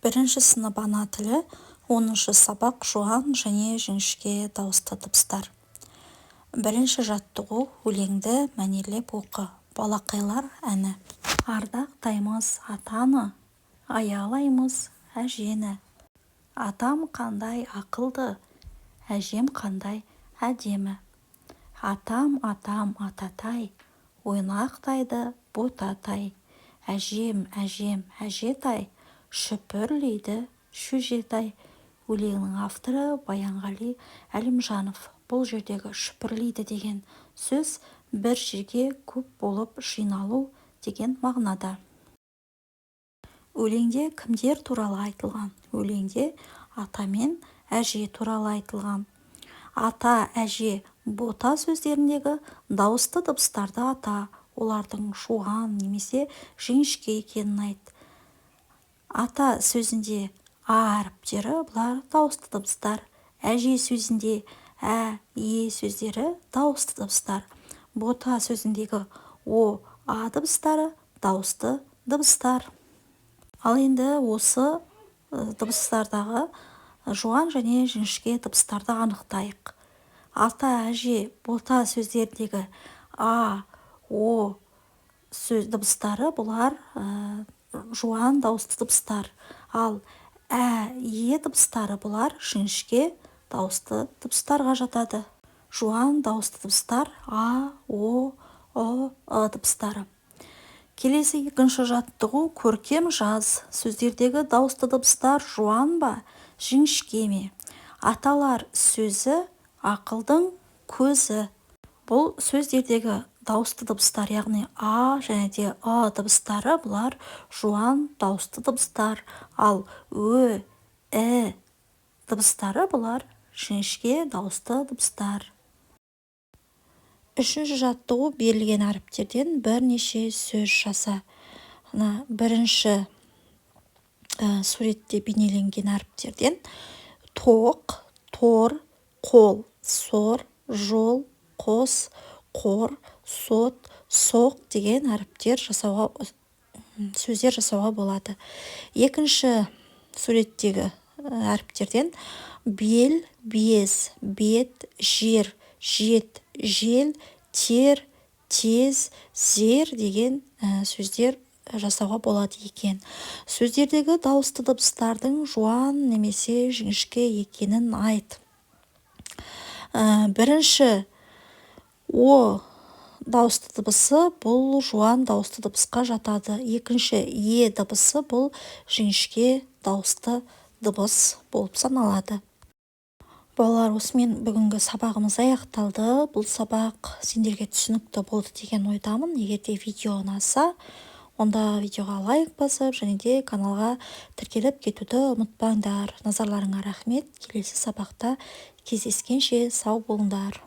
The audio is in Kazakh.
Бірінші сынып ана тілі, 10-шы сабақ жуан және жіңішке дауысты дыбыстар. Бірінші жаттығу өлеңді мәнерлеп оқы. Балақайлар әні. Ардақтаймыз атаны, аялаймыз әжені. Атам қандай ақылды, әжем қандай әдемі. Атам ататай, ойнақтайды ботатай. Әжем әжетай, шүпірлейді шөжетай. Өлеңнің авторы Баянғали Әлімжанов. Бұл жердегі шүпірлейді деген сөз бір жерге көп болып жиналу деген мағынада. Өлеңде кімдер туралы айтылған? Өлеңде ата мен әже туралы айтылған. Ата, әже, бота сөздеріндегі дауысты дыбыстарды ата, олардың жуан немесе жіңішке екенін айт. Ата сөзінде а әріптері бұлар дауысты дыбыстар. Әже сөзінде ә, е сөздері дауысты дыбыстар. Бота сөзіндегі о, а дыбыстары дауысты дыбыстар. Ал енді осы дыбыстардағы жуан және жіңішке дыбыстарды анықтайық. Ата, әже, бота сөздеріндегі а, о дыбыстары бұлар жуан дауысты дыбыстар. Ал ә, е дыбыстары бұлар жіңішке дауысты дыбыстарға жатады. Жуан дауысты дыбыстар а, о дыбыстары. Келесі екінші жаттығу көркем жаз. Сөздердегі дауысты дыбыстар жуан ба, жіңішке ме? Аталар сөзі ақылдың көзі. Бұл сөздердегі дауысты дыбыстар, яғни а және де дыбыстары бұлар жуан дауысты дыбыстар. Ал ө, дыбыстары бұлар жіңішке дауысты дыбыстар. Үшінші жаттығу берілген әріптерден бірнеше сөз жаса. Бірінші суретте бейнеленген әріптерден тоқ, тор, қол, сор, жол, қос, қор, сот, соқ деген сөздер жасауға болады. Екінші суреттегі әріптерден бел, без, бет, жер, жет, жел, тер, тез, зер деген сөздер жасауға болады екен. Сөздердегі дауысты дыбыстардың жуан немесе жіңішке екенін айт. Бірінші о дауысты дыбысы бұл жуан дауысты дыбысқа жатады. Екінші е дыбысы бұл жіңішке дауысты дыбыс болып саналады. Балалар, осымен бүгінгі сабағымыз аяқталды. Бұл сабақ сендерге түсінікті болды деген ойдамын. Егер де видео ұнаса, онда видеоға лайк басып, және де каналға тіркеліп кетуді ұмытпаңдар. Назарларыңа рахмет. Келесі сабақта кездескенше сау болыңдар.